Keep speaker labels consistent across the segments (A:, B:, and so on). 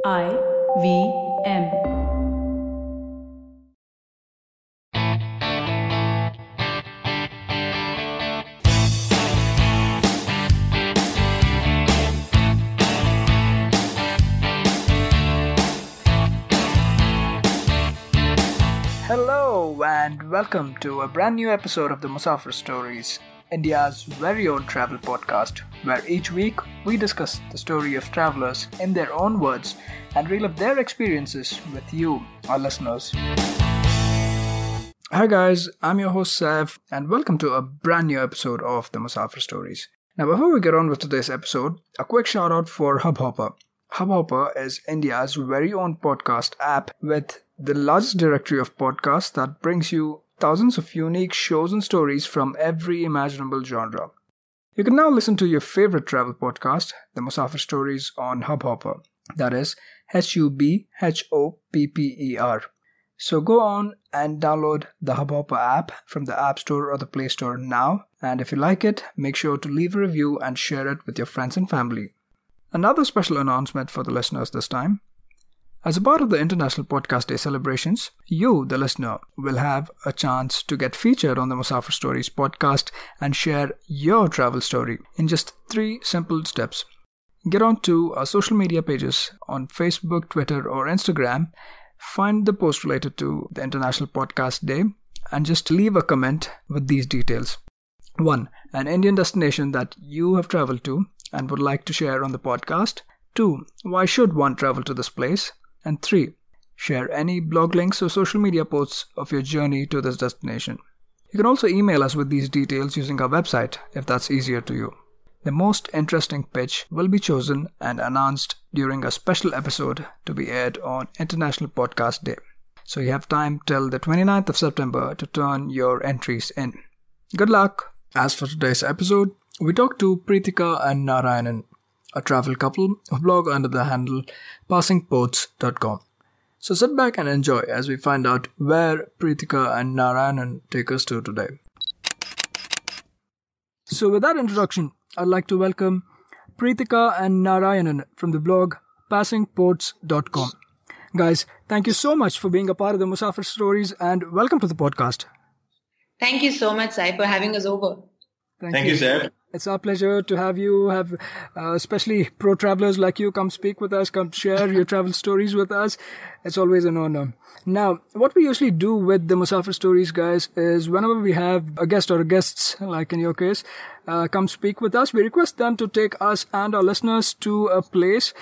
A: IVM.
B: Hello and welcome to a brand new episode of the Musafir Stories, India's very own travel podcast, where each week we discuss the story of travelers in their own words and relive their experiences with you, our listeners. Hi guys, I'm your host Saif and welcome to a brand new episode of the Musafir Stories. Now before we get on with today's episode, a quick shout out for Hubhopper. Hubhopper is India's very own podcast app with the largest directory of podcasts that brings you thousands of unique shows and stories from every imaginable genre. You can now listen to your favorite travel podcast, the Musafir Stories, on Hubhopper. That is Hubhopper. So go on and download the Hubhopper app from the App Store or the Play Store now. And if you like it, make sure to leave a review and share it with your friends and family. Another special announcement for the listeners this time. As a part of the International Podcast Day celebrations, you, the listener, will have a chance to get featured on the Musafir Stories podcast and share your travel story in just 3 simple steps. Get onto our social media pages on Facebook, Twitter, or Instagram, find the post related to the International Podcast Day, and just leave a comment with these details. 1. An Indian destination that you have traveled to and would like to share on the podcast. 2. Why should one travel to this place? And 3. Share any blog links or social media posts of your journey to this destination. You can also email us with these details using our website if that's easier to you. The most interesting pitch will be chosen and announced during a special episode to be aired on International Podcast Day. So you have time till the 29th of September to turn your entries in. Good luck! As for today's episode, we talked to Preethika and Narayanan, a travel couple who blog under the handle passingports.com. So sit back and enjoy as we find out where Preethika and Narayanan take us to today. So with that introduction, I'd like to welcome Preethika and Narayanan from the blog passingports.com. Guys, thank you so much for being a part of the Musafir Stories and welcome to the podcast.
C: Thank you so much, Sai, for having us over.
D: Thank you, Saif.
B: It's our pleasure to have you, especially pro travelers like you, come speak with us, come share your travel stories with us. It's always an honor. Now, what we usually do with the Musafir Stories, guys, is whenever we have a guest or guests, like in your case, come speak with us, we request them to take us and our listeners to a place,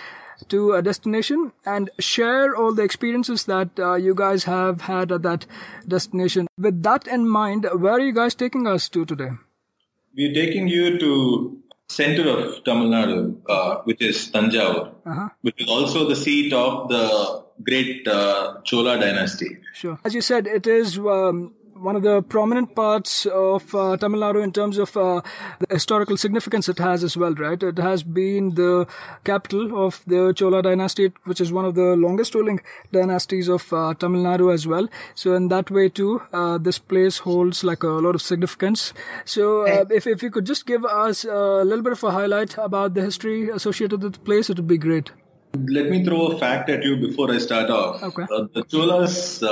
B: to a destination, and share all the experiences that you guys have had at that destination. With that in mind, where are you guys taking us to today?
D: We're taking you to center of Tamil Nadu, which is Thanjavur, which is also the seat of the great Chola dynasty.
B: Sure. As you said, it is one of the prominent parts of Tamil Nadu in terms of the historical significance it has as well, right? It has been the capital of the Chola dynasty, which is one of the longest ruling dynasties of Tamil Nadu as well. So in that way too, this place holds like a lot of significance. So if you could just give us a little bit of a highlight about the history associated with the place, it would be great.
D: Let me throw a fact at you before I start off.
B: Okay.
D: The Cholas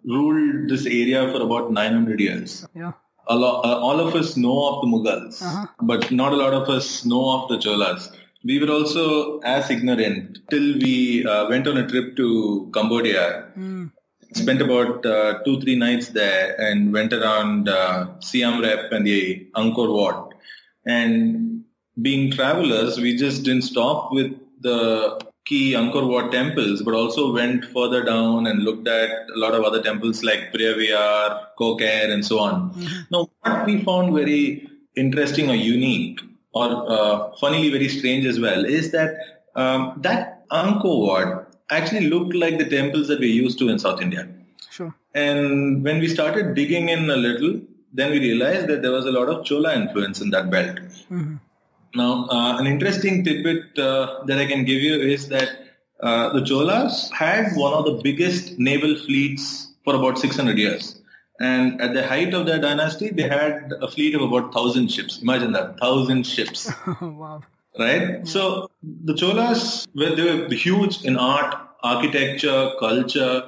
D: ruled this area for about 900 years.
B: Yeah.
D: All of us know of the Mughals, but not a lot of us know of the Cholas. We were also as ignorant till we went on a trip to Cambodia. Spent about 2-3 nights there and went around Siam Reap and the Angkor Wat. And being travelers, we just didn't stop with the key Angkor Wat temples, but also went further down and looked at a lot of other temples like Prerequisites, Kokar, and so on. Now, what we found very interesting or unique, or funnily very strange as well, is that that Angkor Wat actually looked like the temples that we're used to in South India.
B: Sure.
D: And when we started digging in a little, then we realized that there was a lot of Chola influence in that belt. Now, an interesting tidbit that I can give you is that the Cholas had one of the biggest naval fleets for about 600 years. And at the height of their dynasty, they had a fleet of about 1,000 ships. Imagine that, 1,000 ships.
B: Wow.
D: right? So the Cholas, they were huge in art, architecture, culture.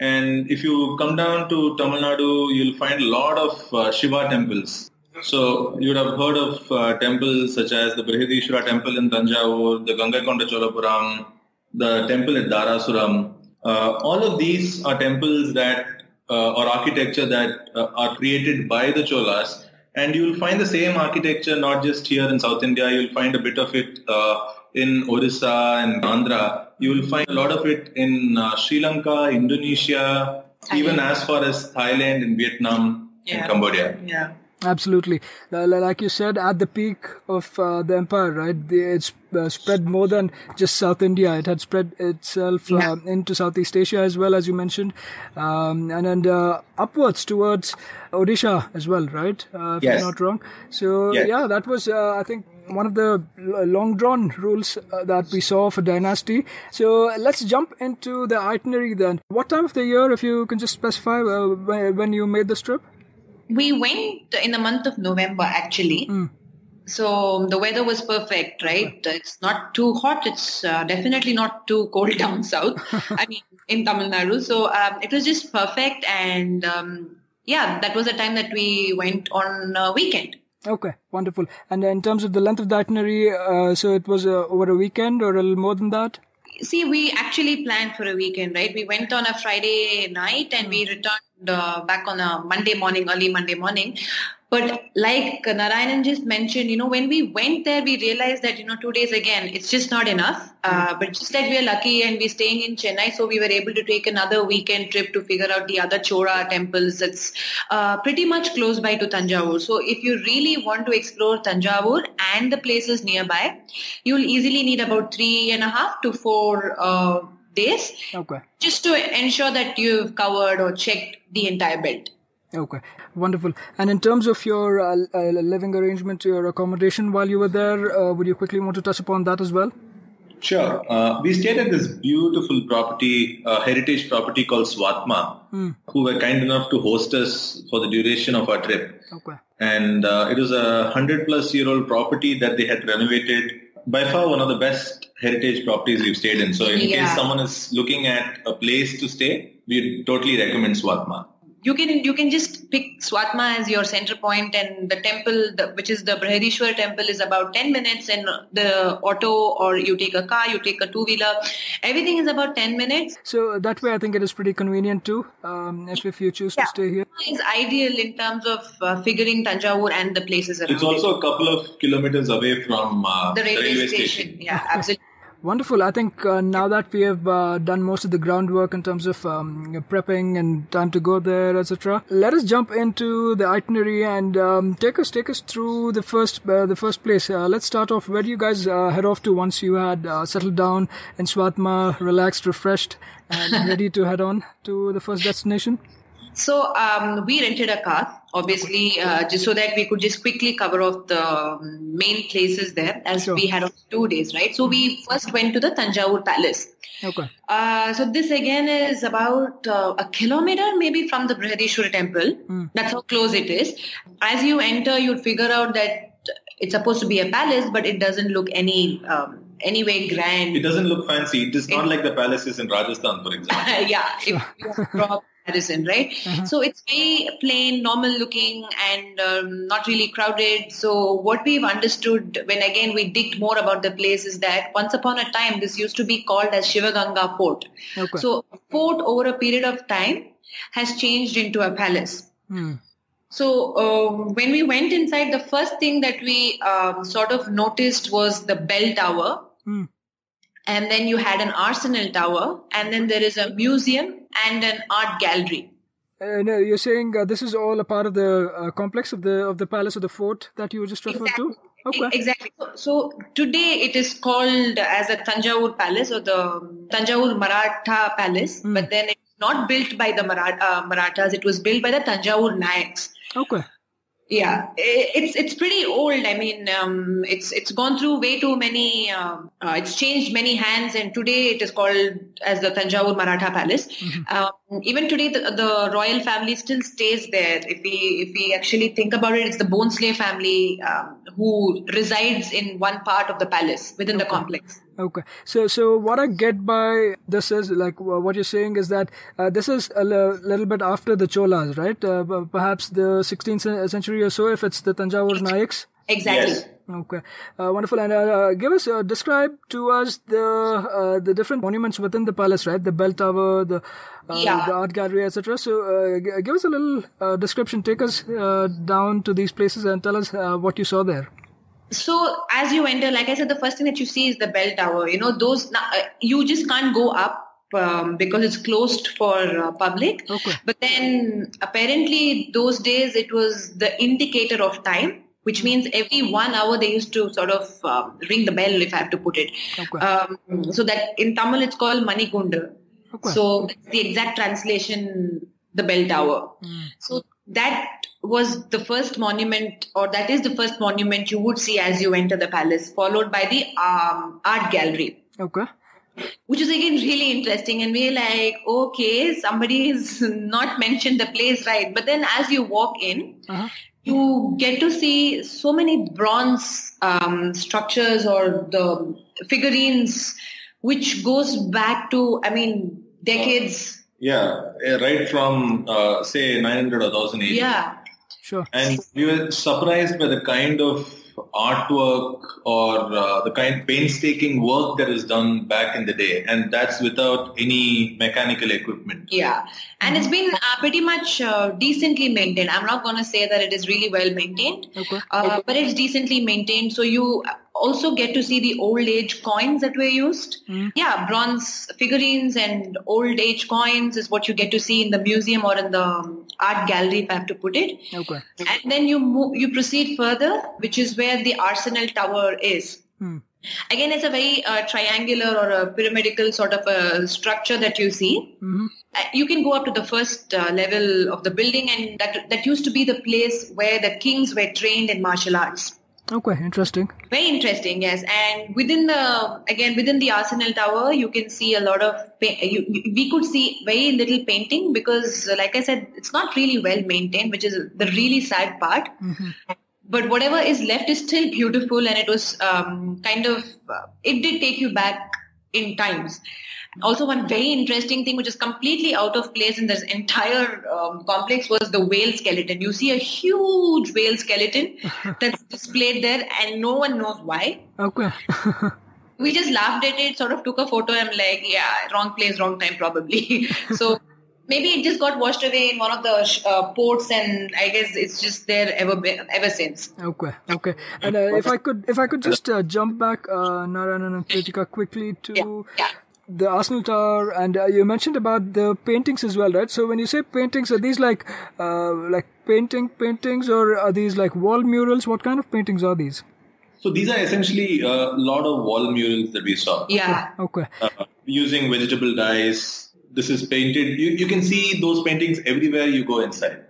D: And if you come down to Tamil Nadu, you'll find a lot of Shiva temples. So you would have heard of temples such as the Brihadishwara temple in Thanjavur, the Gangaikonda Cholapuram, the temple at Darasuram. All of these are temples that or architecture that are created by the Cholas. And you'll find the same architecture not just here in South India. You'll find a bit of it in Orissa and Andhra. You will find a lot of it in Sri Lanka, Indonesia, even as far as Thailand and Vietnam and Cambodia.
C: Yeah.
B: Absolutely. Like you said, at the peak of the empire, right? It's spread more than just South India. It had spread itself into Southeast Asia as well, as you mentioned, and upwards towards Odisha as well, right? If I'm not wrong. So, that was, I think, one of the long-drawn rules that we saw for dynasty. So let's jump into the itinerary then. What time of the year, if you can just specify, when you made this trip?
C: We went in the month of November, actually. So the weather was perfect, right? It's not too hot. It's definitely not too cold down south. I mean, in Tamil Nadu. So it was just perfect. And that was the time that we went on a weekend.
B: Okay, wonderful. And in terms of the length of the itinerary, so it was over a weekend or a little more than that?
C: See, we actually planned for a weekend, right? We went on a Friday night and we returned back on a Monday morning, early Monday morning. But like Narayanan just mentioned, when we went there, we realized that, 2 days again, it's just not enough. But just like we are lucky and we're staying in Chennai, so we were able to take another weekend trip to figure out the other Chora temples. It's pretty much close by to Thanjavur. So if you really want to explore Thanjavur and the places nearby, you'll easily need about 3.5 to 4 days.
B: Okay.
C: Just to ensure that you've covered or checked the entire belt.
B: Okay, wonderful. And in terms of your living arrangement, your accommodation while you were there, would you quickly want to touch upon that as well?
D: Sure. We stayed at this beautiful property, heritage property called Swatma, who were kind enough to host us for the duration of our trip.
B: Okay.
D: And it was a 100-plus-year-old property that they had renovated. By far one of the best heritage properties we've stayed in. So in case someone is looking at a place to stay, we totally recommend Swatma.
C: You can just pick Swatma as your center point, and the temple, which is the Brihadishwara temple, is about 10 minutes, and the auto, or you take a car, you take a two-wheeler, everything is about 10 minutes.
B: So that way I think it is pretty convenient too, if you choose to stay here.
C: It's ideal in terms of figuring Thanjavur and the places around.
D: It's also a couple of kilometers away from
C: the railway station. Yeah, absolutely.
B: Wonderful. I think now that we have done most of the groundwork in terms of prepping and time to go there, etc., let us jump into the itinerary and take us through the first place. Let's start off. Where do you guys head off to once you had settled down in Swatma, relaxed, refreshed, and ready to head on to the first destination?
C: So we rented a car, obviously, just so that we could just quickly cover off the main places there, as we had 2 days, right? So we first went to the Thanjavur Palace.
B: Okay.
C: So this again is about a kilometer maybe from the Brihadishwara temple. That's how close it is. As you enter, you'll figure out that it's supposed to be a palace, but it doesn't look any way grand.
D: It doesn't look fancy. It is not like the palaces in Rajasthan, for example.
C: Proper comparison, right? So it's very plain, normal looking, and not really crowded. So what we've understood when again we digged more about the place is that once upon a time this used to be called as Shivaganga Fort.
B: Okay.
C: So a fort over a period of time has changed into a palace. So when we went inside, the first thing that we sort of noticed was the bell tower. And then you had an arsenal tower, and then there is a museum and an art gallery.
B: No, you're saying this is all a part of the complex of the palace or the fort that you just referred to? Okay.
C: Exactly. So today it is called as a Thanjavur Palace or the Thanjavur Maratha Palace, but then it's not built by the Marathas. It was built by the Thanjavur Nayaks.
B: Okay.
C: Yeah, it's pretty old. I mean, it's gone through way too many. It's changed many hands, and today it is called as the Thanjavur Maratha Palace. Even today, the royal family still stays there. If we actually think about it, it's the Bhonsle family who resides in one part of the palace within the complex.
B: Okay. So what I get by this is, like, what you're saying is that this is a little bit after the Cholas, right? Perhaps the 16th century or so, if it's the Thanjavur Nayaks.
C: Exactly.
D: Yes.
B: Okay. Wonderful. And describe to us the different monuments within the palace, right? The bell tower, the art gallery, etc. So give us a little description. Take us down to these places and tell us what you saw there.
C: So as you enter, like I said, the first thing that you see is the bell tower. You know, those you just can't go up because it's closed for public.
B: Okay.
C: But then apparently those days it was the indicator of time, which means every 1 hour they used to sort of ring the bell, if I have to put it.
B: Okay.
C: So that in Tamil it's called Manikunda.
B: Okay.
C: So that's the exact translation, the bell tower. So that was the first monument, or that is the first monument you would see as you enter the palace, followed by the art gallery.
B: Okay.
C: Which is again really interesting, and we're like, okay, somebody has not mentioned the place right. But then as you walk in, you get to see so many bronze structures or the figurines, which goes back to, I mean, decades.
D: Right from, say, 900 or 1000 AD.
C: Yeah.
B: Sure.
D: And we were surprised by the kind of artwork or the kind painstaking work that is done back in the day, and that's without any mechanical equipment.
C: Yeah, and it's been pretty much decently maintained. I'm not going to say that it is really well maintained, but it's decently maintained. So you also get to see the old age coins that were used. Yeah, bronze figurines and old age coins is what you get to see in the museum or in the art gallery, if I have to put it.
B: Okay.
C: And then you proceed further, which is where the Arsenal Tower is. Again, it's a very triangular or a pyramidical sort of a structure that you see. You can go up to the first level of the building, and that used to be the place where the kings were trained in martial arts.
B: Okay, interesting.
C: Very interesting, yes. And within the Arsenal Tower, you can see a lot of, we could see very little painting because, like I said, it's not really well maintained, which is the really sad part. But whatever is left is still beautiful, and it was it did take you back in times. Also, one very interesting thing which is completely out of place in this entire complex was the whale skeleton. You see a huge whale skeleton that's displayed there, and no one knows why.
B: Okay.
C: We just laughed at it, sort of took a photo, and I'm like, yeah, wrong place, wrong time probably. So maybe it just got washed away in one of the ports, and I guess it's just there ever since.
B: Okay. And if I could just jump back, Narayanan and Preethika, quickly to the Arsenal Tower, and you mentioned about the paintings as well, right? So when you say paintings, are these like paintings, or are these like wall murals? What kind of paintings are these?
D: So these are essentially a lot of wall murals that we saw.
C: Yeah.
B: Okay.
D: Using vegetable dyes. This is painted. You can see those paintings everywhere you go inside.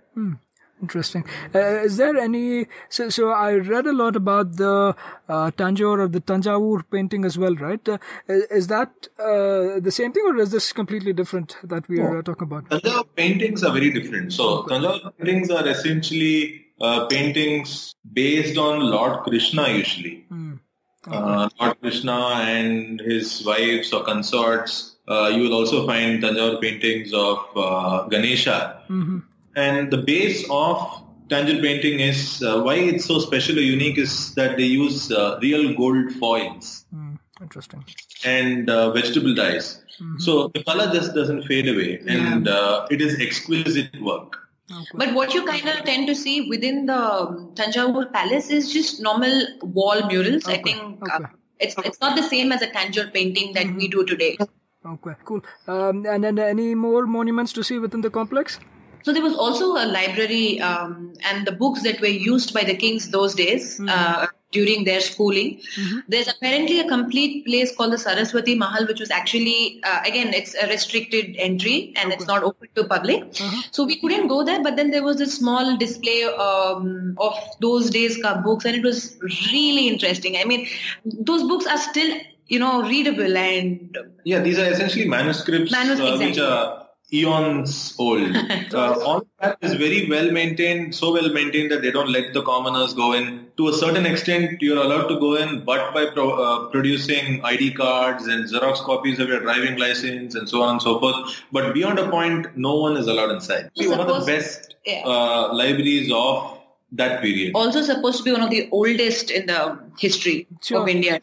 B: Interesting. Is there any... So I read a lot about the Tanjore or the Thanjavur painting as well, right? Is that the same thing, or is this completely different that we are talking about?
D: Thanjavur paintings are very different. So Thanjavur paintings are essentially paintings based on Lord Krishna usually. Lord Krishna and his wives or consorts. You will also find Thanjavur paintings of Ganesha. And the base of Tanjore painting is why it's so special or unique is that they use real gold foils.
B: Interesting.
D: And vegetable dyes. So the color just doesn't fade away, and it is exquisite work.
C: But what you kind of tend to see within the Thanjavur Palace is just normal wall murals. I think it's not the same as a Tanjore painting that we do today.
B: Okay, cool. And then any more monuments to see within the complex?
C: So there was also a library and the books that were used by the kings those days during their schooling. There's apparently a complete place called the Saraswati Mahal, which was actually, again, it's a restricted entry and it's not open to public. So we couldn't go there, but then there was this small display of those days' books, and it was really interesting. I mean, those books are still, readable and...
D: Yeah, these are essentially manuscripts which are eons old. All that is very well maintained, so well maintained that they don't let the commoners go in. To a certain extent, you're allowed to go in, but by producing ID cards and Xerox copies of your driving license and so on and so forth. But beyond a point, no one is allowed inside. It's one of the best libraries of that period.
C: Also supposed to be one of the oldest in the history of India.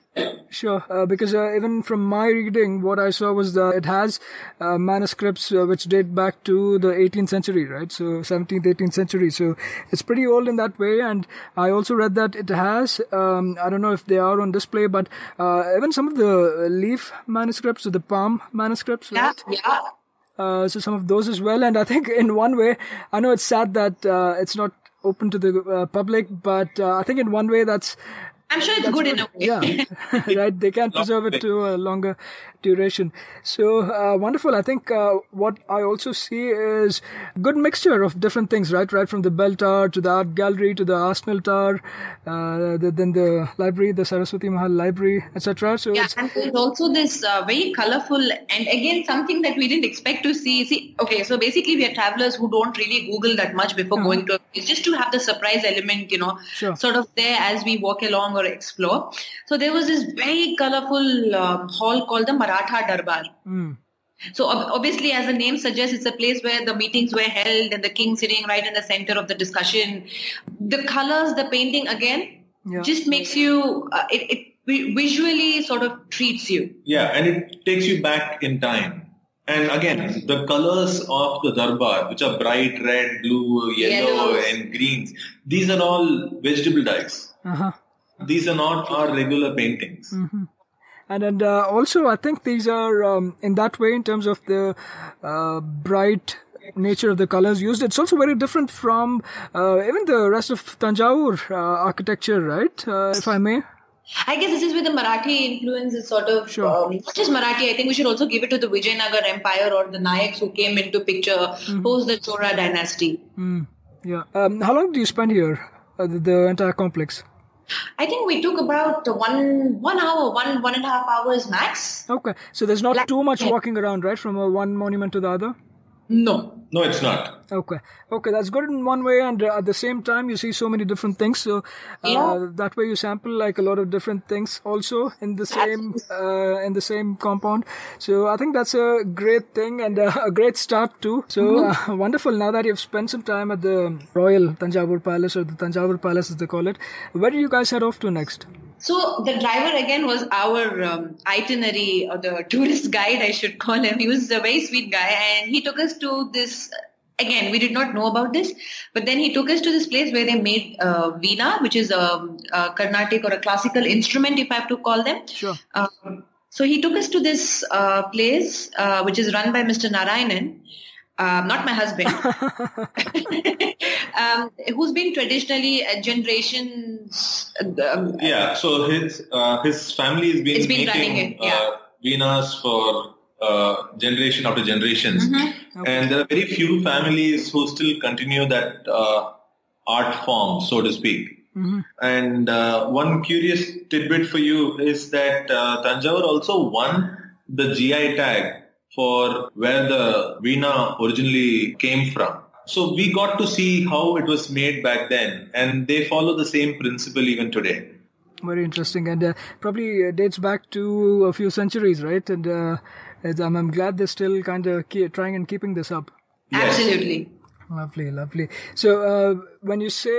B: Sure, because even from my reading, what I saw was that it has manuscripts which date back to the 18th century, right? So 17th, 18th century. So it's pretty old in that way. And I also read that it has, I don't know if they are on display, but even some of the leaf manuscripts or the palm manuscripts, right?
C: Yeah.
B: So some of those as well. And I think in one way, I know it's sad that it's not open to the public, but I think in one way
C: I'm sure it's good in a way.
B: Yeah, right. They can preserve it to a longer duration. So wonderful. I think what I also see is good mixture of different things, right? Right from the Bell Tower to the Art Gallery to the Arsenal Tower, then the library, the Saraswati Mahal Library, etc. So
C: and there's also this very colorful and again something that we didn't expect to see. Okay, so basically we are travelers who don't really Google that much before going to a place, just to have the surprise element, sort of there as we walk along or explore. So there was this very colorful hall called the Maratha Darbar. So obviously, as the name suggests, it's a place where the meetings were held and the king sitting right in the center of the discussion. The colors, the painting again, just makes you, it visually sort of treats you.
D: Yeah, and it takes you back in time. And again, the colors of the Darbar, which are bright red, blue, yellow, and greens, these are all vegetable dyes. These are not our regular paintings.
B: And also, I think these are, in that way, in terms of the bright nature of the colors used, it's also very different from even the rest of Thanjavur architecture, right? If I may.
C: I guess this is where the Marathi influence is sort of, not just Marathi, I think we should also give it to the Vijayanagar Empire or the Nayaks who came into picture post the Chora dynasty.
B: Yeah. How long do you spend here, the entire complex?
C: I think we took about 1 hour, 1.5 hours max.
B: Okay. So there's not too much walking around, right? From one monument to the other?
C: No.
D: No, it's not.
B: Okay, that's good in one way, and at the same time you see so many different things. So that way you sample like a lot of different things also in the same compound. So I think that's a great thing and a great start too. So wonderful. Now that you've spent some time at the Royal Thanjavur Palace, or the Thanjavur Palace as they call it, where do you guys head off to next?
C: So the driver again was our itinerary, or the tourist guide, I should call him. He was a very sweet guy, and he took us to this. Again, we did not know about this, but then he took us to this place where they made Veena, which is a Carnatic or a classical instrument, if I have to call them.
B: Sure.
C: So he took us to this place, which is run by Mr. Narayanan. Not my husband, who's been traditionally generations.
D: So his family has been making Veenas for generation after generations, and there are very few families who still continue that art form, so to speak. And one curious tidbit for you is that Thanjavur also won the GI tag for where the Veena originally came from. So we got to see how it was made back then, and they follow the same principle even today.
B: Very interesting, and probably dates back to a few centuries, right? And I'm glad they're still kind of trying and keeping this up.
D: Yes.
C: Absolutely.
B: Lovely. So when you say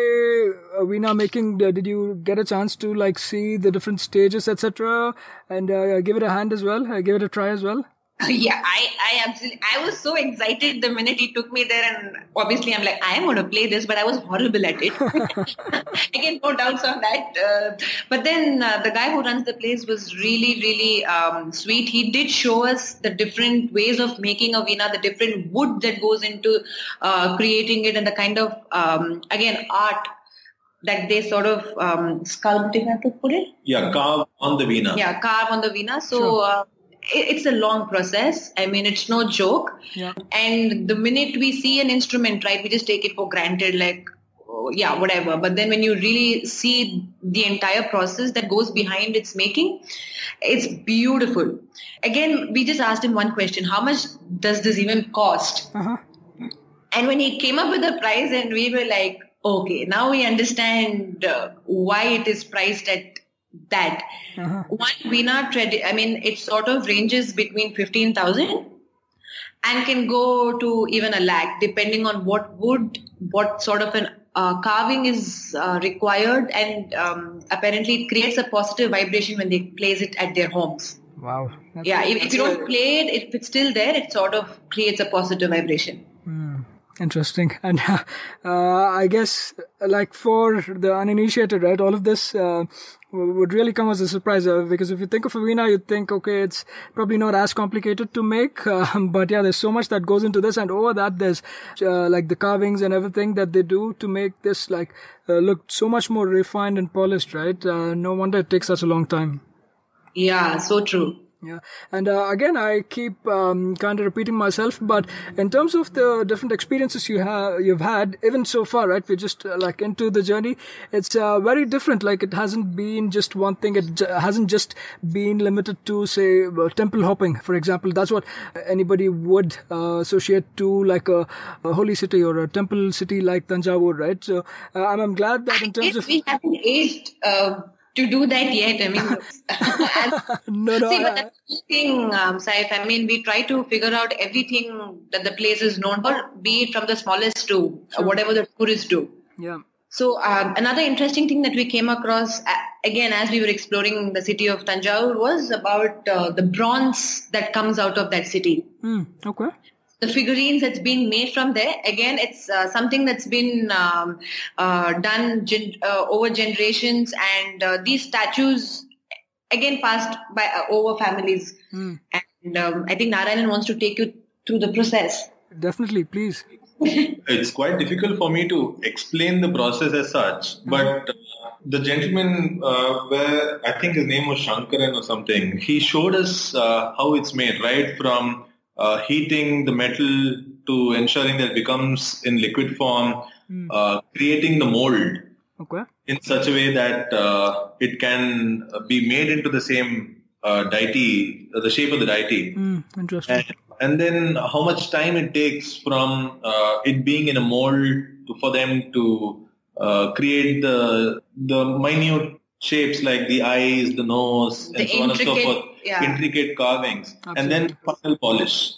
B: Veena making, did you get a chance to like see the different stages, etc., and give it a hand as well, give it a try as well?
C: Yeah, I absolutely. I was so excited the minute he took me there, and obviously I'm like, I am going to play this, but I was horrible at it. Again, no doubts on that. But then the guy who runs the place was really, really sweet. He did show us the different ways of making a Veena, the different wood that goes into creating it, and the kind of again art that they sort of sculpt, if I have to put it.
D: Yeah, carve on the Veena.
C: Yeah, carve on the Veena. So
B: Sure.
C: it's a long process. I mean, it's no joke.
B: Yeah.
C: And the minute we see an instrument, right, we just take it for granted, like, oh, yeah, whatever. But then when you really see the entire process that goes behind its making, it's beautiful. Again, we just asked him one question: how much does this even cost?
B: Uh-huh.
C: And when he came up with the price, and we were like, okay, now we understand why it is priced at that.
B: Uh-huh.
C: One Veena, it sort of ranges between 15,000 and can go to even 1 lakh, depending on what wood, what sort of an carving is required, and apparently it creates a positive vibration when they place it at their homes.
B: Wow.
C: If you don't play it, if it's still there, it sort of creates a positive vibration.
B: Interesting. And I guess, like, for the uninitiated, right, all of this would really come as a surprise, because if you think of a Veena, you'd think, okay, it's probably not as complicated to make, but yeah, there's so much that goes into this, and over that there's like the carvings and everything that they do to make this look so much more refined and polished, right? No wonder it takes such a long time.
C: Yeah, so true.
B: Yeah. And again, I keep kind of repeating myself, but in terms of the different experiences you've had, even so far, right? We're just into the journey. It's very different. Like, it hasn't been just one thing. It hasn't just been limited to, say, temple hopping, for example. That's what anybody would associate to, like a holy city or a temple city like Thanjavur, right? So I'm glad that in terms of...
C: we haven't aged to do that yet. I mean,
B: no.
C: See, but that's the thing, Saif. I mean, we try to figure out everything that the place is known for, be it from the smallest to whatever the tourists do.
B: Yeah.
C: So another interesting thing that we came across, again, as we were exploring the city of Thanjavur, was about the bronze that comes out of that city.
B: Okay.
C: The figurines that's being made from there, again, it's something that's been done over generations, and these statues, again, passed by over families. And I think Narayanan wants to take you through the process.
B: Definitely, please.
D: It's quite difficult for me to explain the process as such, but the gentleman, where I think his name was Shankaran or something, he showed us how it's made, right from heating the metal to ensuring that it becomes in liquid form, creating the mold in such a way that it can be made into the same deity, the shape of the deity.
B: Interesting.
D: And then how much time it takes from it being in a mold for them to create the minute shapes like the eyes, the nose, and so on and so forth. Intricate carvings. Absolutely. And then final polish.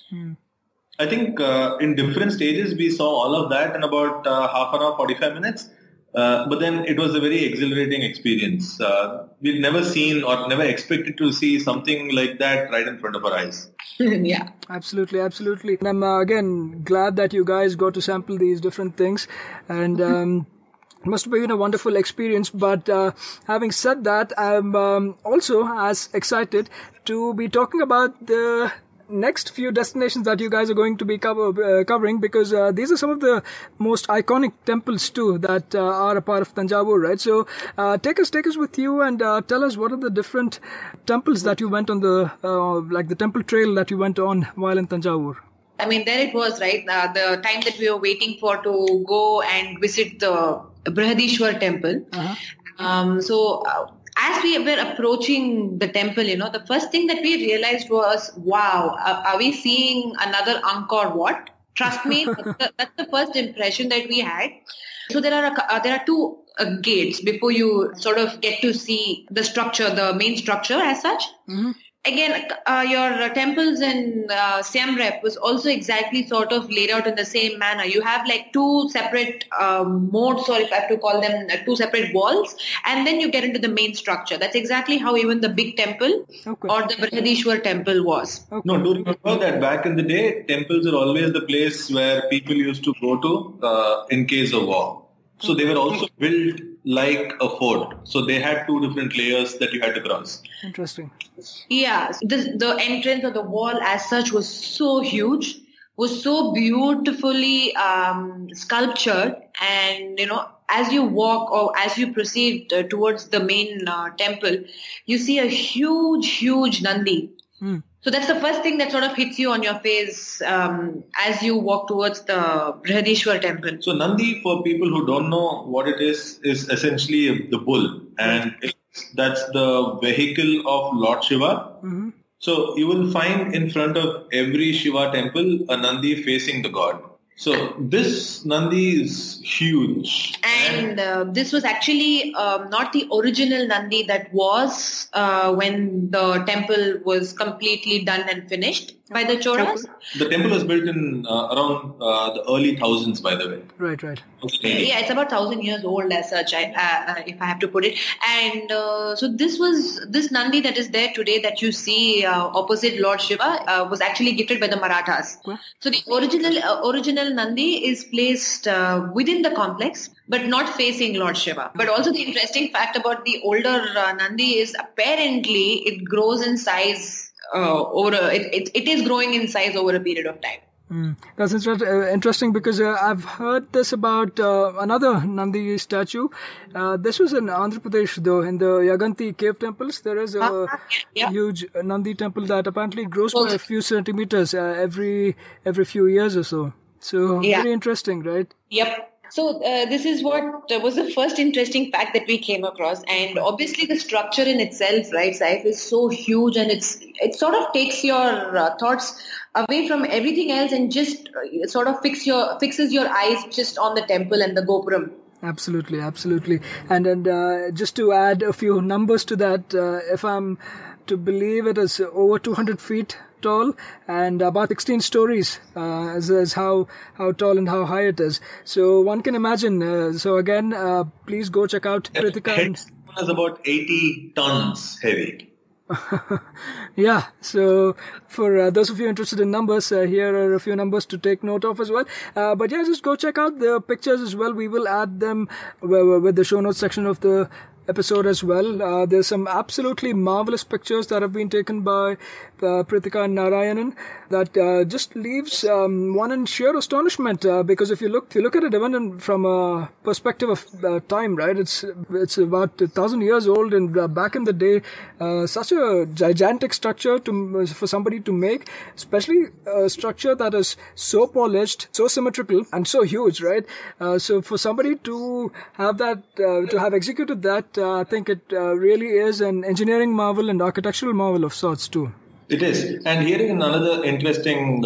D: I think in different stages we saw all of that in about half an hour, 45 minutes. But then it was a very exhilarating experience. We've never seen or never expected to see something like that right in front of our eyes.
C: Yeah.
B: Absolutely. And I'm again glad that you guys got to sample these different things. And it must have been a wonderful experience. But having said that, I'm also as excited to be talking about the next few destinations that you guys are going to be covering, because these are some of the most iconic temples too that are a part of Thanjavur, right? So take us with you and tell us what are the different temples that you went on, the temple trail that you went on while in Thanjavur.
C: I mean, there it was, right? The time that we were waiting for to go and visit the Brihadishwar temple. As we were approaching the temple, the first thing that we realized was, wow, are we seeing another Angkor Wat? Trust me, that's the first impression that we had. So there are two gates before you sort of get to see the structure, the main structure as such. Again, your temples in Siem Reap was also exactly sort of laid out in the same manner. You have like two separate modes, or if I have to call them two separate walls, and then you get into the main structure. That's exactly how even the big temple or the Brihadishwar temple was.
D: No, do remember that back in the day, temples are always the place where people used to go to in case of war. So they were also built like a fort. So they had two different layers that you had to cross.
B: Interesting.
C: Yeah. The entrance of the wall as such was so huge, was so beautifully sculptured. And, as you walk or as you proceed towards the main temple, you see a huge Nandi. So that's the first thing that sort of hits you on your face as you walk towards the Brihadishwar temple.
D: So Nandi, for people who don't know what it is essentially the bull. And that's the vehicle of Lord Shiva. So you will find in front of every Shiva temple a Nandi facing the god. So this Nandi is huge.
C: And this was actually not the original Nandi that was when the temple was completely done and finished by the Cholas.
D: The temple was built in around the early thousands, by the way.
B: Right.
C: Yeah, it's about 1,000 years old as such, if I have to put it. And so this Nandi that is there today that you see opposite Lord Shiva was actually gifted by the Marathas. What? So the original Nandi is placed within the complex, but not facing Lord Shiva. But also the interesting fact about the older Nandi is apparently it grows in size it is growing in size over a period of time.
B: That's interesting because I've heard this about another Nandi statue. This was in Andhra Pradesh, though, in the Yaganti cave temples. There is a huge Nandi temple that apparently grows by a few centimeters every few years or so. So very interesting, right?
C: Yep. So this is what was the first interesting fact that we came across, and obviously the structure in itself, right, Saif, is so huge, and it sort of takes your thoughts away from everything else and just sort of fixes your eyes just on the temple and the gopuram.
B: Absolutely. And just to add a few numbers to that, if I'm to believe, it is over 200 feet tall and about 16 stories is how tall and how high it is. So one can imagine. So again, please go check out Preethika.
D: It is about 80 tons heavy.
B: Yeah, so for those of you interested in numbers, here are a few numbers to take note of as well. But yeah, just go check out the pictures as well. We will add them with the show notes section of the episode as well. There's some absolutely marvelous pictures that have been taken by Preethika and Narayanan that just leaves one in sheer astonishment because if you look at it even from a perspective of time, right, it's about 1,000 years old, and back in the day, such a gigantic structure for somebody to make, especially a structure that is so polished, so symmetrical, and so huge, right? So for somebody to have that, to have executed that, I think it really is an engineering marvel and architectural marvel of sorts too.
D: It is. And hearing another interesting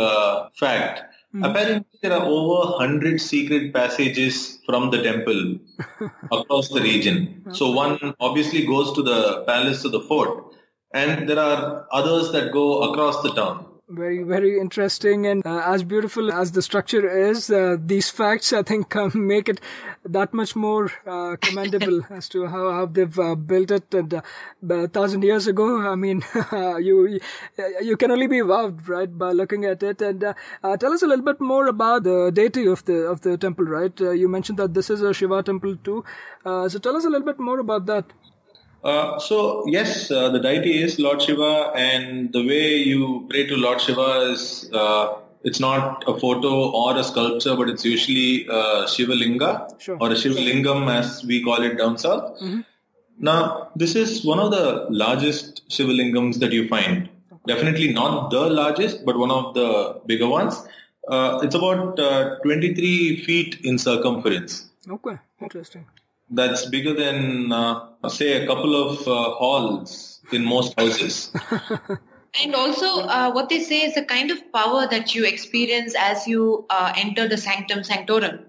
D: fact, apparently there are over 100 secret passages from the temple across the region. So one obviously goes to the palace, to the fort, and there are others that go across the town.
B: Very, very interesting, and as beautiful as the structure is, these facts, I think, make it that much more commendable as to how they've built it. And 1,000 years ago, I mean, you can only be wowed, right, by looking at it. And tell us a little bit more about the deity of the temple, right? You mentioned that this is a Shiva temple too. So tell us a little bit more about that.
D: So yes, the deity is Lord Shiva, and the way you pray to Lord Shiva is it's not a photo or a sculpture, but it's usually a Shiva Linga or a Shiva Lingam as we call it down south. Now, this is one of the largest Shiva Lingams that you find. Definitely not the largest, but one of the bigger ones. It's about 23 feet in circumference.
B: Okay, interesting.
D: That's bigger than, say, a couple of halls in most houses.
C: And also, what they say is the kind of power that you experience as you enter the Sanctum Sanctorum.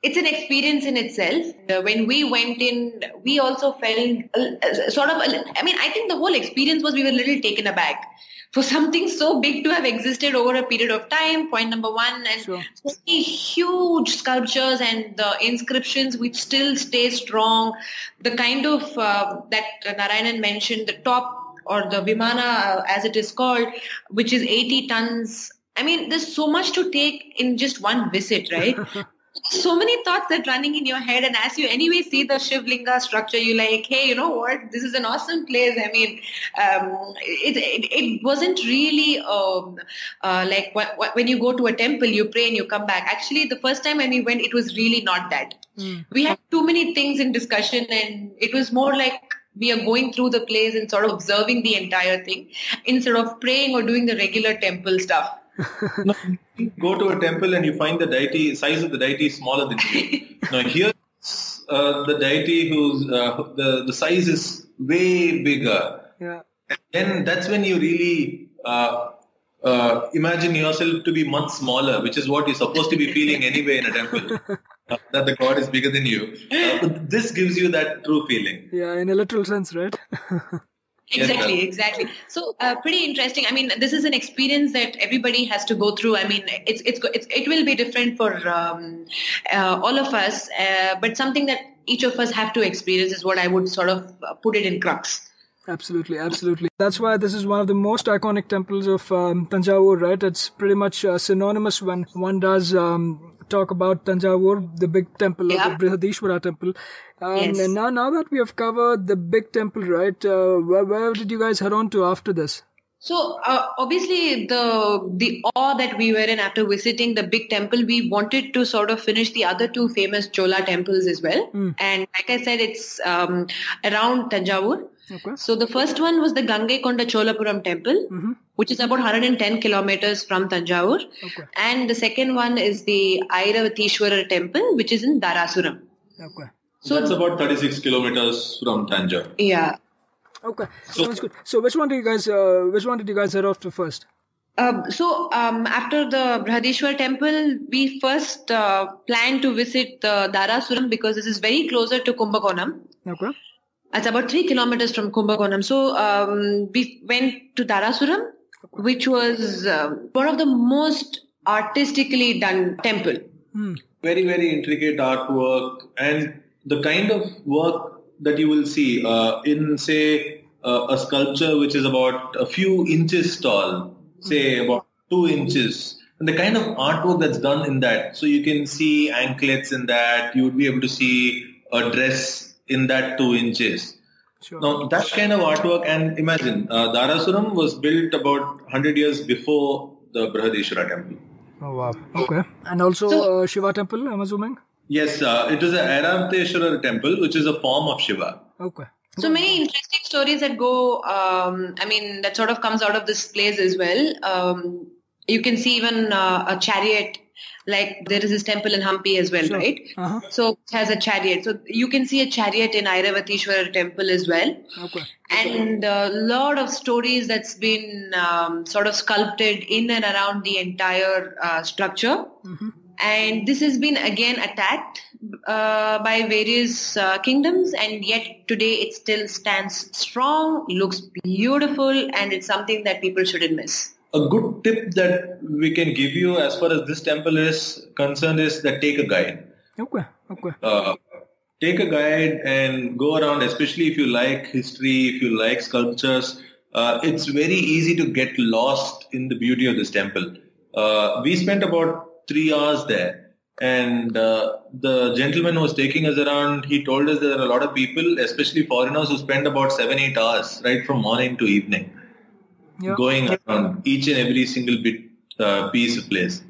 C: It's an experience in itself. When we went in, we also felt I think the whole experience was we were a little taken aback. For something so big to have existed over a period of time, point number one, and so many huge sculptures and the inscriptions which still stay strong, the kind of that Narayanan mentioned, the top or the Vimana as it is called, which is 80 tons. I mean, there's so much to take in just one visit, right? So many thoughts that running in your head, and as you anyway see the Shivlinga structure, you're like, hey, you know what? This is an awesome place. I mean, it wasn't really like when you go to a temple, you pray and you come back. Actually, the first time when we went, it was really not that. We had too many things in discussion, and it was more like we are going through the place and sort of observing the entire thing instead of praying or doing the regular temple stuff.
D: No, you go to a temple and you find the deity, size of the deity is smaller than you. Now here, the deity whose the size is way bigger.
B: Yeah.
D: And then that's when you really imagine yourself to be much smaller, which is what you're supposed to be feeling anyway in a temple. That the god is bigger than you. But this gives you that true feeling.
B: Yeah, in a literal sense, right?
C: Exactly. So pretty interesting. I mean, this is an experience that everybody has to go through. I mean, it will be different for all of us, but something that each of us have to experience is what I would sort of put it in crux.
B: Absolutely. That's why this is one of the most iconic temples of Thanjavur, right? It's pretty much synonymous when one does talk about Thanjavur, the big temple, or the Brihadishwara temple.
C: Yes.
B: And now that we have covered the big temple, right, where did you guys head on to after this?
C: So obviously the awe that we were in after visiting the big temple, we wanted to sort of finish the other two famous Chola temples as well. And like I said, it's around Thanjavur.
B: Okay.
C: So the first one was the Gangaikonda Cholapuram temple, which is about 110 kilometers from Thanjavur.
B: Okay.
C: And the second one is the Airavatishwara temple, which is in Dharasuram.
B: Okay.
D: So that's about 36 kilometers from Thanjavur.
C: Yeah.
B: Okay. Sounds good. So which one did you guys head off to first?
C: After the Brihadishwar temple, we first planned to visit Dharasuram because this is very closer to Kumbakonam.
B: Okay.
C: It's about 3 kilometers from Kumbakonam. So we went to Dharasuram, which was one of the most artistically done temple.
D: Very, very intricate artwork, and the kind of work that you will see in, say, a sculpture which is about a few inches tall, say about 2 inches, and the kind of artwork that's done in that. So you can see anklets in that, you would be able to see a dress in that 2 inches.
B: Sure.
D: Now, that kind of artwork, and imagine, Dharasuram was built about 100 years before the Brihadishwara temple.
B: Oh, wow. Okay. And also Shiva temple, I'm assuming?
D: Yes, it is a Airavateshwara temple, which is a form of Shiva.
B: Okay.
C: So many interesting stories that go, that sort of comes out of this place as well. You can see even a chariot, like there is this temple in Hampi as well,
B: Sure.
C: right?
B: Uh-huh.
C: So it has a chariot. So you can see a chariot in Airavatishwara temple as well.
B: Okay.
C: And a lot of stories that's been sort of sculpted in and around the entire structure. And this has been again attacked by various kingdoms, and yet today it still stands strong, looks beautiful, and it's something that people shouldn't miss.
D: A good tip that we can give you as far as this temple is concerned is that take a guide.
B: Okay.
D: Take a guide and go around, especially if you like history, if you like sculptures. It's very easy to get lost in the beauty of this temple. We spent about 3 hours there, and the gentleman who was taking us around, he told us there are a lot of people, especially foreigners, who spend about 7-8 hours right from morning to evening going around each and every single piece of place.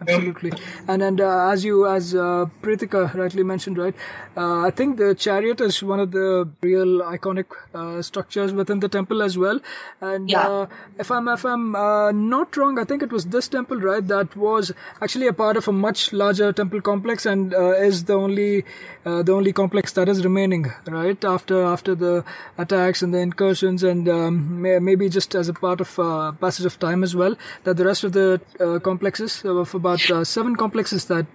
B: Absolutely. And as Preethika rightly mentioned, right, I think the chariot is one of the real iconic structures within the temple as well. And if I'm not wrong, I think it was this temple, right, that was actually a part of a much larger temple complex, and is the only complex that is remaining, right, after the attacks and the incursions, and maybe just as a part of passage of time as well, that the rest of the complexes of about 7 complexes that.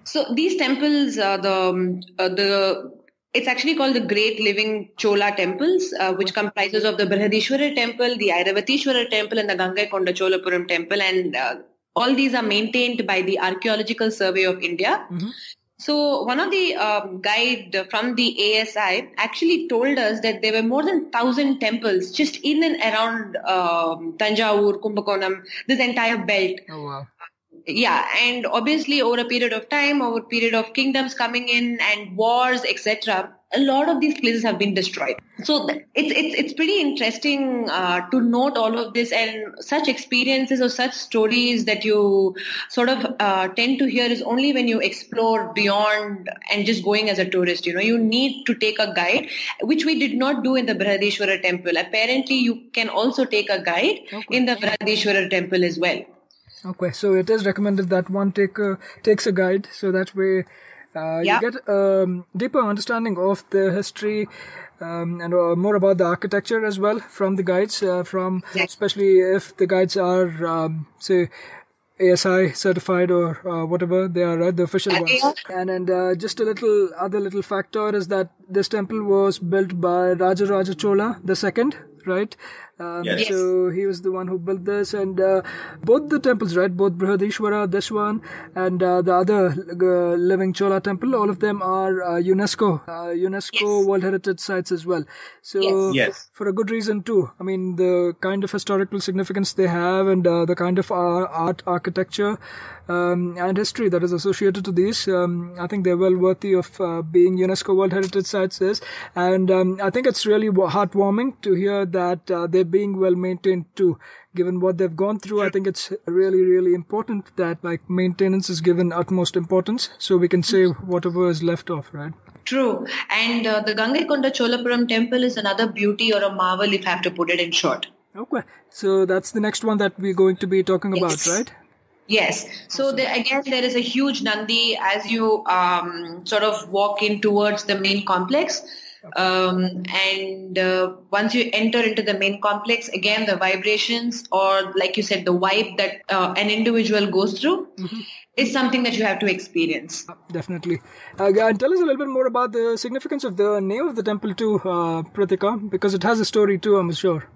C: So these temples, it's actually called the Great Living Chola Temples, which comprises of the Brihadishwara temple, the Airavatishwara temple, and the Gangaikonda Cholapuram temple, and all these are maintained by the Archaeological Survey of India. So one of the guide from the ASI actually told us that there were more than 1,000 temples just in and around Thanjavur, Kumbakonam, this entire belt.
B: Oh, wow.
C: Yeah, and obviously over a period of time, over a period of kingdoms coming in and wars, etc., a lot of these places have been destroyed. So it's pretty interesting to note all of this, and such experiences or such stories that you sort of tend to hear is only when you explore beyond and just going as a tourist. You need to take a guide, which we did not do in the Brihadishwara temple. Apparently, you can also take a guide in the Brihadishwara temple as well.
B: Okay, so it is recommended that one takes a guide, so that way you get a deeper understanding of the history and more about the architecture as well from the guides, especially if the guides are, say, ASI certified or whatever they are, right? The official ones. And just a little factor is that this temple was built by Raja Chola II, right?
D: Yes.
B: So he was the one who built this, and both the temples, right? Both Brihadishwara, this one, and the other living Chola temple, all of them are UNESCO World Heritage Sites as well. So for a good reason too. I mean, the kind of historical significance they have, and the kind of art, architecture, and history that is associated to these, I think they're well worthy of being UNESCO World Heritage Sites. And I think it's really heartwarming to hear that they're being well maintained too. Given what they've gone through, I think it's really, really important that maintenance is given utmost importance, so we can save whatever is left off, right?
C: True. And the Gangaikonda Cholapuram temple is another beauty or a marvel, if I have to put it in short.
B: Okay. So that's the next one that we're going to be talking about, right?
C: Yes. So again, there is a huge Nandi as you sort of walk in towards the main complex. And once you enter into the main complex, again, the vibrations, or like you said, the vibe that an individual goes through is something that you have to experience.
B: Definitely. And tell us a little bit more about the significance of the name of the temple too, Preethika, because it has a story too, I'm sure.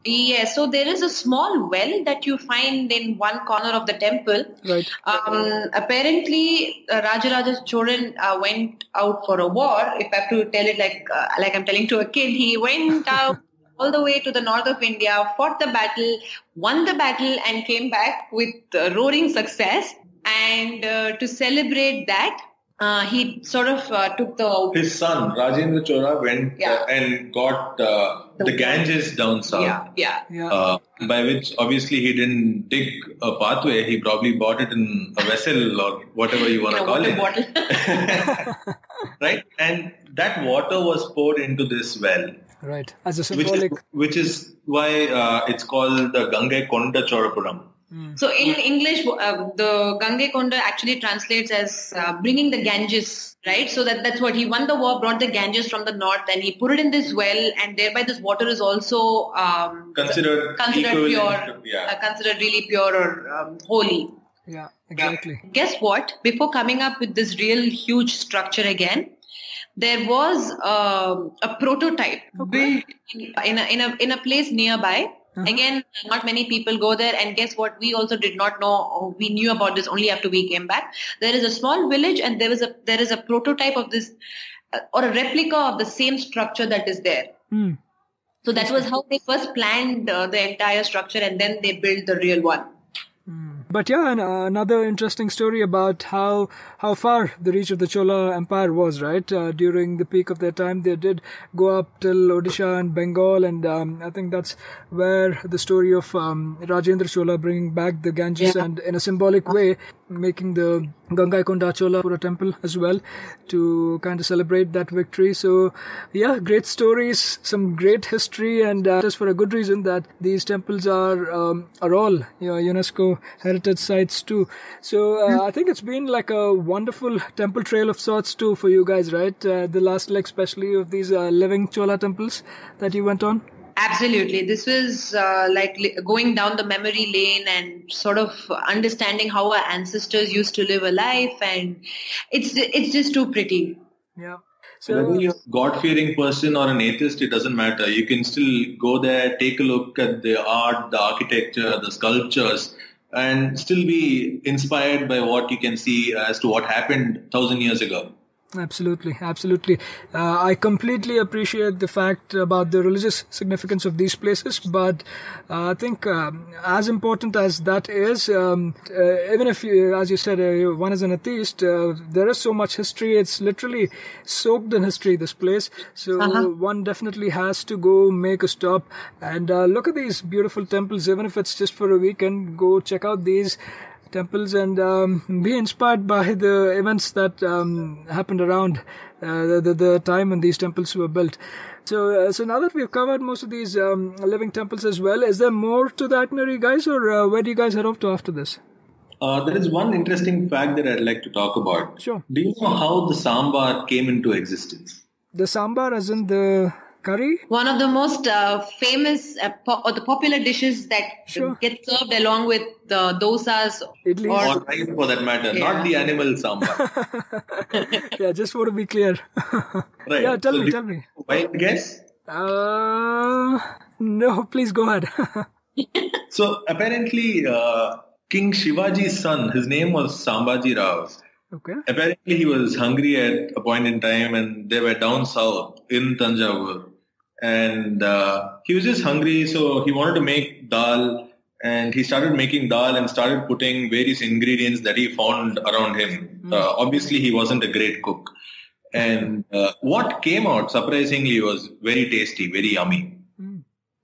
C: Yes, so there is a small well that you find in one corner of the temple.
B: Right.
C: Apparently, Rajaraja Cholan went out for a war. If I have to tell it like I'm telling to a kid, he went out all the way to the north of India, fought the battle, won the battle, and came back with roaring success. And to celebrate that, he sort of took
D: his son Rajendra Chola went and got the Ganges down south. By which obviously he didn't dig a pathway. He probably bought it in a vessel or whatever you want to call it. Right, and that water was poured into this well.
B: Right, as a symbolic.
D: Which is why it's called the Gangaikonda Cholapuram.
C: So in English, the Gangaikonda actually translates as bringing the Ganges, right? So that's what he won the war, brought the Ganges from the north, and he put it in this well, and thereby this water is also
D: considered
C: pure, considered really pure or holy.
B: Yeah, exactly.
C: Guess what? Before coming up with this real huge structure again, there was a prototype built in a place nearby. Again, not many people go there, and guess what? We also did not know. We knew about this only after we came back. There is a small village, and there is a prototype of this, or a replica of the same structure that is there. So that was how they first planned the entire structure, and then they built the real one.
B: But yeah, and another interesting story about how far the reach of the Chola Empire was, right? During the peak of their time, they did go up till Odisha and Bengal, and I think that's where the story of Rajendra Chola bringing back the Ganges and in a symbolic way making the Gangaikonda Cholapura temple as well to kind of celebrate that victory. So yeah, great stories, some great history, and just for a good reason that these temples are all UNESCO heritage sites too. So I think it's been like a wonderful temple trail of sorts too for you guys, right? The last leg especially of these living Chola temples that you went on.
C: Absolutely. This was like going down the memory lane and sort of understanding how our ancestors used to live a life, and it's just too pretty.
B: Yeah.
D: So whether you're a God-fearing person or an atheist, it doesn't matter. You can still go there, take a look at the art, the architecture, the sculptures, and still be inspired by what you can see as to what happened 1,000 years ago.
B: Absolutely, absolutely. I completely appreciate the fact about the religious significance of these places, but I think as important as that is, even if, as you said, one is an atheist, there is so much history. It's literally soaked in history, this place. So one definitely has to go make a stop and look at these beautiful temples, even if it's just for a weekend. Go check out these temples and be inspired by the events that happened around the time when these temples were built. So now that we've covered most of these living temples as well, is there more to the itinerary, guys, or where do you guys head off to after this?
D: There is one interesting fact that I'd like to talk about.
B: Sure.
D: Do you know how the sambar came into existence?
B: The sambar, as in the curry?
C: One of the most famous or the popular dishes that get served along with the dosas.
D: Or rice for that matter, not the animal sambar.
B: Yeah, just want to be clear.
D: Right.
B: Yeah, tell me.
D: Wild guess?
B: No, please go ahead.
D: So apparently, King Shivaji's son, his name was Sambhaji Rao.
B: Okay.
D: Apparently, he was hungry at a point in time, and they were down south in Thanjavur. And he was just hungry, so he wanted to make dal. And he started making dal and started putting various ingredients that he found around him. Obviously, he wasn't a great cook. And what came out, surprisingly, was very tasty, very yummy.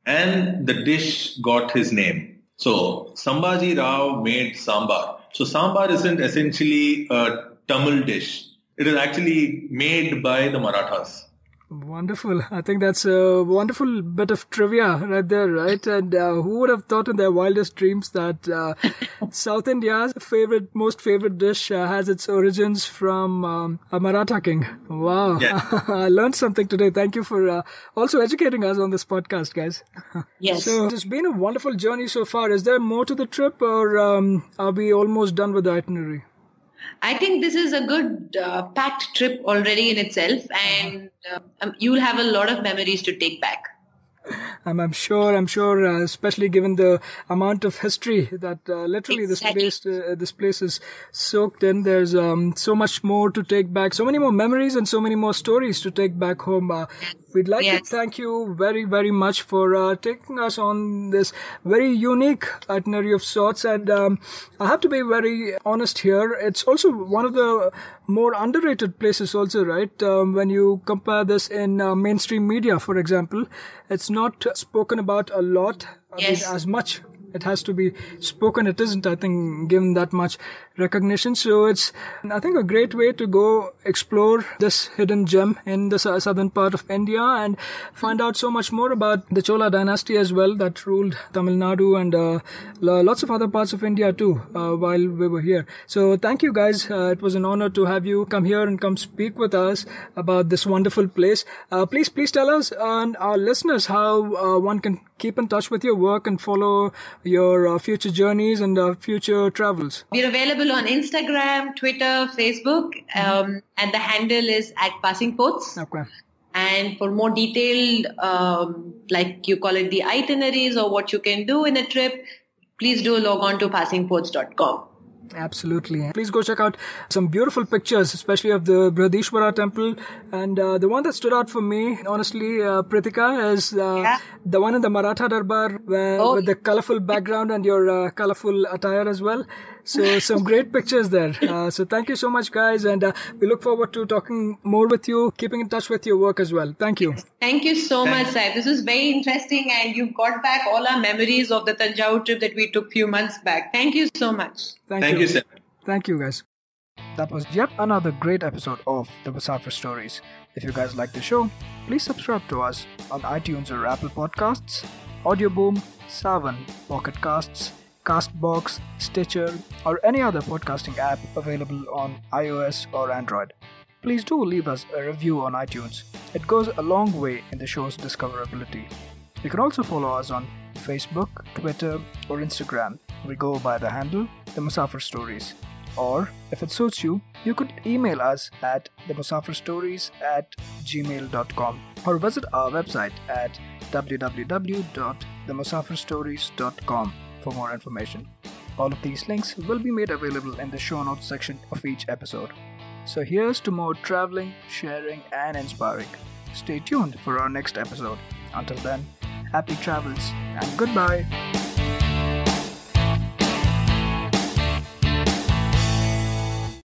D: And the dish got his name. So, Sambhaji Rao made sambar. So, sambar isn't essentially a Tamil dish. It is actually made by the Marathas.
B: Wonderful. I think that's a wonderful bit of trivia right there, right? And who would have thought in their wildest dreams that South India's most favorite dish has its origins from a Maratha king? Wow. Yeah. I learned something today. Thank you for also educating us on this podcast, guys.
C: Yes.
B: So it's been a wonderful journey so far. Is there more to the trip, or are we almost done with the itinerary?
C: I think this is a good packed trip already in itself, and you'll have a lot of memories to take back.
B: I'm sure, especially given the amount of history that literally this place is soaked in. There's so much more to take back, so many more memories and so many more stories to take back home. We'd like to thank you very, very much for taking us on this very unique itinerary of sorts. And I have to be very honest here. It's also one of the more underrated places also, right? When you compare this in mainstream media, for example, it's not spoken about a lot, as much. It has to be spoken. It isn't, I think, given that much recognition. So it's, I think, a great way to go explore this hidden gem in the southern part of India and find out so much more about the Chola dynasty as well that ruled Tamil Nadu and lots of other parts of India too while we were here. So thank you, guys. It was an honor to have you come here and come speak with us about this wonderful place. Please tell us and our listeners how one can keep in touch with your work and follow your future journeys and future travels.
C: We're available on Instagram, Twitter, Facebook, and the handle is @passingposts.
B: Okay.
C: And for more detailed, like you call it, the itineraries or what you can do in a trip, please do log on to passingposts.com.
B: Absolutely. Please go check out some beautiful pictures, especially of the Brihadishwara temple. And the one that stood out for me, honestly, Preethika, is the one in the Maratha Darbar with the colorful background and your colorful attire as well. So some great pictures there. So thank you so much, guys. And we look forward to talking more with you, keeping in touch with your work as well. Thank you.
C: Thank you so much, Saib. This is very interesting. And you got back all our memories of the Thanjavur trip that we took a few months back. Thank you so much.
D: Thank you, sir.
B: Thank you, guys. That was yet another great episode of the Musafir Stories. If you guys like the show, please subscribe to us on iTunes or Apple Podcasts, Audioboom, Savan, Pocket Casts, Castbox, Stitcher, or any other podcasting app available on iOS or Android. Please do leave us a review on iTunes. It goes a long way in the show's discoverability. You can also follow us on Facebook, Twitter, or Instagram. We go by the handle The Musafir Stories. Or, if it suits you, you could email us at themusafirstories@gmail.com or visit our website at www.themusafirstories.com for more information. All of these links will be made available in the show notes section of each episode. So here's to more traveling, sharing, and inspiring. Stay tuned for our next episode. Until then, happy travels and goodbye.